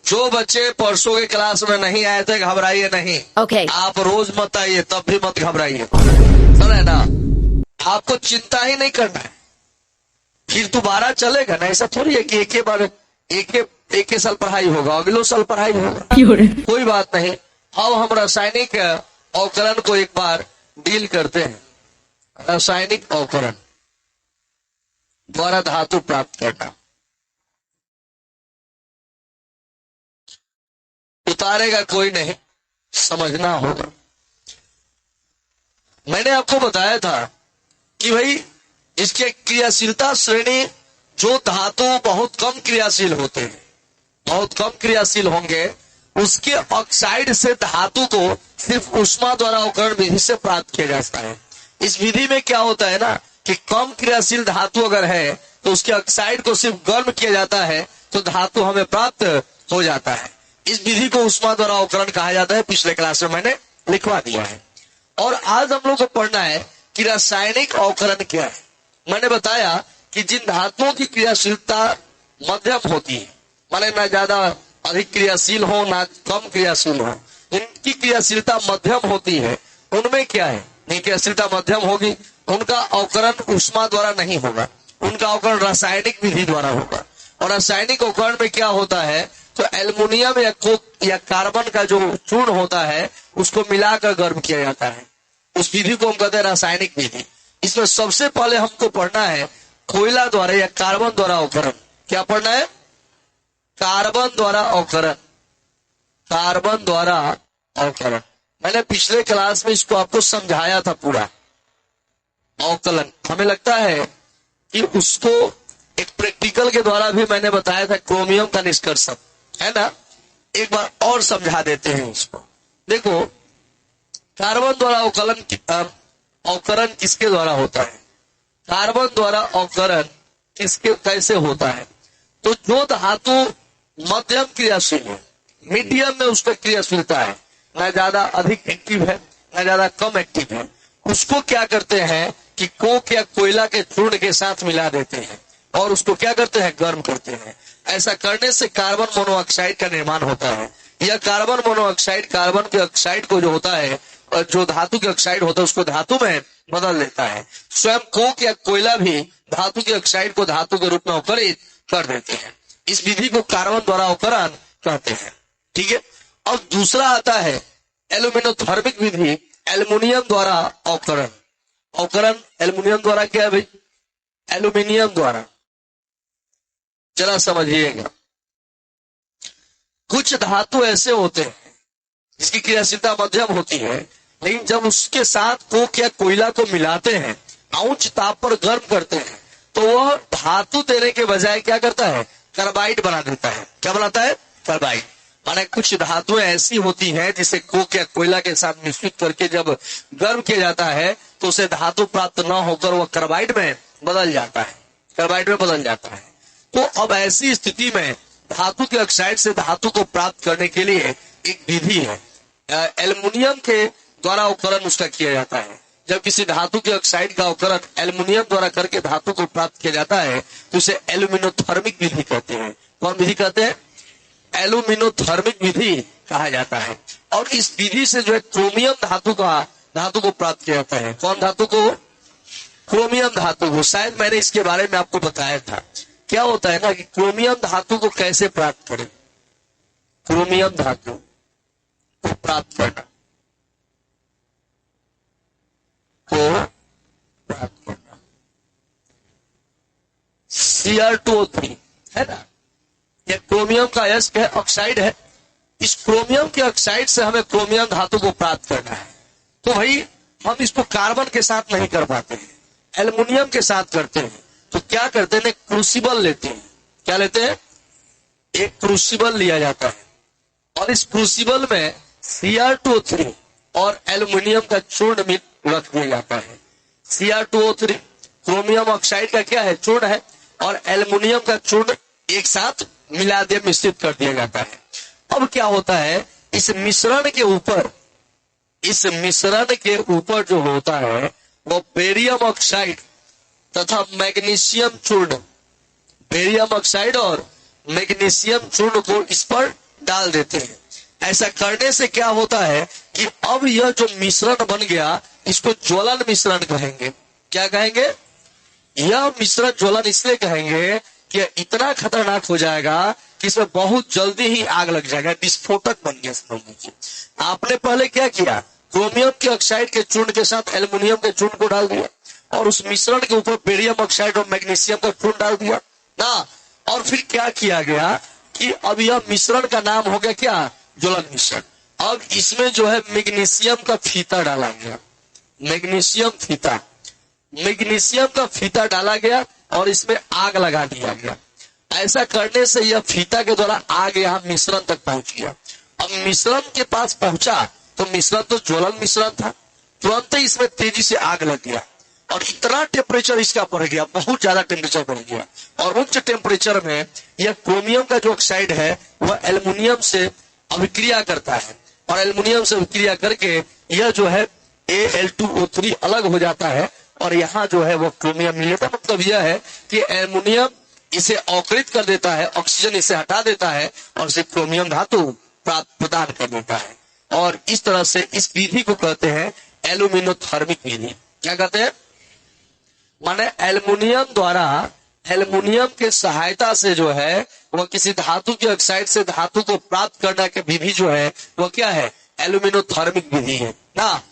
जो बच्चे परसों के क्लास में नहीं आए थे घबराइए नहीं। Okay. आप रोज मत आइए तब भी मत घबराइए, समझ है ना। आपको चिंता ही नहीं करना है, फिर दोबारा चलेगा ना। ऐसा थोड़ी है कि एक ही बार एक ही साल पढ़ाई होगा, अगले साल पढ़ाई होगा, कोई बात नहीं। अब हम रासायनिक अवकरण को एक बार डील करते हैं। रासायनिक अवकरण द्वारा धातु प्राप्त करना। उतारेगा कोई नहीं, समझना होगा। मैंने आपको बताया था कि भाई इसके क्रियाशीलता श्रेणी, जो धातु बहुत कम क्रियाशील होते हैं, बहुत कम क्रियाशील होंगे, उसके ऑक्साइड से धातु को सिर्फ ऊष्मा द्वारा अवकरण विधि से प्राप्त किया जाता है। इस विधि में क्या होता है ना कि कम क्रियाशील धातु अगर है तो उसके ऑक्साइड को सिर्फ गर्म किया जाता है तो धातु हमें प्राप्त हो जाता है। इस विधि को ऊष्मा द्वारा अवकरण कहा जाता है। पिछले क्लास में मैंने लिखवा दिया है। और आज हम लोग को पढ़ना है कि रासायनिक अवकरण क्या है। मैंने बताया कि जिन धातुओं की क्रियाशीलता मध्यम होती है, माने ना ज्यादा अधिक क्रियाशील हो ना कम क्रियाशील हो, इनकी क्रियाशीलता मध्यम होती है, उनमें क्या है, इनकी क्रियाशीलता मध्यम होगी, उनका अवकरण ऊष्मा द्वारा नहीं होगा, उनका अवकरण रासायनिक विधि द्वारा होगा। और रासायनिक अवकरण में क्या होता है, तो एल्युमिनियम या कोक या कार्बन का जो चूर्ण होता है उसको मिलाकर गर्म किया जाता है। उस विधि को हम कहते हैं रासायनिक विधि। इसमें सबसे पहले हमको पढ़ना है कोयला द्वारा या कार्बन द्वारा अवकरण। क्या पढ़ना है? कार्बन द्वारा अवकरण। कार्बन द्वारा अवकरण मैंने पिछले क्लास में इसको आपको समझाया था पूरा अवकलन। हमें लगता है कि उसको एक प्रैक्टिकल के द्वारा भी मैंने बताया था, क्रोमियम का निष्कर्षण, है ना। एक बार और समझा देते हैं इसको। देखो, कार्बन द्वारा अवकरण किसके द्वारा होता है? कार्बन द्वारा अवकरण किसके कैसे होता है? तो जो धातु मध्यम क्रियाशील है, मीडियम में उसका क्रियाशीलता है, ना ज्यादा अधिक एक्टिव है ना ज्यादा कम एक्टिव है, उसको क्या करते हैं कि कोक या कोयला के चूर्ण के साथ मिला देते हैं और उसको क्या करते हैं, गर्म करते हैं। ऐसा करने से कार्बन मोनोऑक्साइड का निर्माण होता है। यह कार्बन मोनोऑक्साइड कार्बन के ऑक्साइड को जो होता है, जो धातु के ऑक्साइड होता है, उसको धातु में बदल देता है। स्वयं कोक या कोयला भी धातु के ऑक्साइड को धातु के रूप में अवकरित कर देते हैं। इस विधि को कार्बन द्वारा अवकरण कहते हैं। ठीक है। अब दूसरा आता है एल्यूमिनोथर्मिक विधि, एल्युमिनियम द्वारा अवकरण। अवकरण एल्युमिनियम द्वारा क्या है भाई? एल्यूमिनियम द्वारा। जरा समझिएगा, कुछ धातु ऐसे होते हैं जिसकी क्रियाशीलता मध्यम होती है, लेकिन जब उसके साथ कोक या कोयला को मिलाते हैं, उच्च ताप पर गर्म करते हैं, तो वह धातु देने के बजाय क्या करता है, कार्बाइड बना देता है। क्या बनाता है? कार्बाइड। माने कुछ धातुएं ऐसी होती हैं जिसे कोक या कोयला के साथ मिश्रित करके जब गर्म किया जाता है तो उसे धातु प्राप्त न होकर वह कार्बाइड में बदल जाता है, कार्बाइड में बदल जाता है। तो अब ऐसी स्थिति में धातु के ऑक्साइड से धातु को प्राप्त करने के लिए एक विधि है, एल्युमिनियम के द्वारा अवकरण उसका किया जाता है। जब किसी धातु के ऑक्साइड का अवकरण एल्युमिनियम द्वारा करके धातु को प्राप्त किया जाता है तो उसे एल्यूमिनोथर्मिक विधि कहते हैं। कौन विधि कहते हैं? एल्यूमिनोथर्मिक विधि कहा जाता है। और इस विधि से जो है क्रोमियम धातु को प्राप्त किया जाता है। कौन धातु को? क्रोमियम धातु को। शायद मैंने इसके बारे में आपको बताया था। क्या होता है ना कि क्रोमियम धातु को कैसे प्राप्त करें? क्रोमियम धातु को प्राप्त करना, Cr2O3 है ना, यह क्रोमियम का अयस्क है, ऑक्साइड है। इस क्रोमियम के ऑक्साइड से हमें क्रोमियम धातु को प्राप्त करना है। तो भाई हम इसको कार्बन के साथ नहीं कर पाते हैं, एल्युमिनियम के साथ करते हैं। तो क्या करते हैं, क्रूसिबल लेते हैं। क्या लेते हैं? एक क्रूसिबल लिया जाता है और इस क्रूसिबल में Cr2O3 और एल्युमिनियम का चूर्ण रख दिया जाता है। Cr2O3 क्रोमियम ऑक्साइड का क्या है, चूर्ण है, और एल्युमिनियम का चूर्ण एक साथ मिला दिया, मिश्रित कर दिया जाता है। अब क्या होता है, इस मिश्रण के ऊपर जो होता है वो बेरियम ऑक्साइड तथा मैग्नीशियम चूर्ण, बेरियम ऑक्साइड और मैग्नीशियम चूर्ण को इस पर डाल देते हैं। ऐसा करने से क्या होता है कि अब यह जो मिश्रण बन गया इसको ज्वलन मिश्रण कहेंगे। क्या कहेंगे? यह मिश्रण ज्वलन इसलिए कहेंगे कि इतना खतरनाक हो जाएगा कि इसमें बहुत जल्दी ही आग लग जाएगा, विस्फोटक बन गया समझ लीजिए। आपने पहले क्या किया, क्रोमियम के ऑक्साइड के चूर्ण के साथ एल्युमिनियम के चूर्ण को डाल दिया और उस मिश्रण के ऊपर बेरियम ऑक्साइड और मैग्नीशियम का चूर्ण डाल दिया ना, और फिर क्या किया गया कि अब यह मिश्रण का नाम हो गया क्या, ज्वलन मिश्रण। अब इसमें जो है मैग्नीशियम का फीता डाला गया, मैग्नीशियम का फीता डाला गया और इसमें आग लगा दिया गया। ऐसा करने से यह फीता के द्वारा आग यहाँ मिश्रण तक पहुंच गया। अब मिश्रण के पास पहुंचा तो मिश्रण तो ज्वलन मिश्रण था, तुरंत ही इसमें तेजी से आग लग गया और इतना टेम्परेचर इसका बढ़ गया, बहुत ज्यादा टेम्परेचर बढ़ गया और उच्च टेम्परेचर में यह क्रोमियम का जो ऑक्साइड है वह एल्युमिनियम से अभिक्रिया करता है और एल्युमिनियम से अभिक्रिया करके यह जो है Al2O3 अलग हो जाता है और यहाँ जो है वो क्रोमियम मिल जाता है। मतलब यह है कि एल्युमिनियम इसे अवकृत कर देता है, ऑक्सीजन इसे हटा देता है और इसे क्रोमियम धातु प्रदान कर देता है और इस तरह से इस विधि को कहते हैं एल्यूमिनोथर्मिक विधि। क्या कहते हैं? माने एल्युमिनियम द्वारा, एल्युमिनियम के सहायता से जो है वह किसी धातु के ऑक्साइड से धातु को प्राप्त करने की विधि जो है वह क्या है, एल्यूमिनोथर्मिक विधि है ना।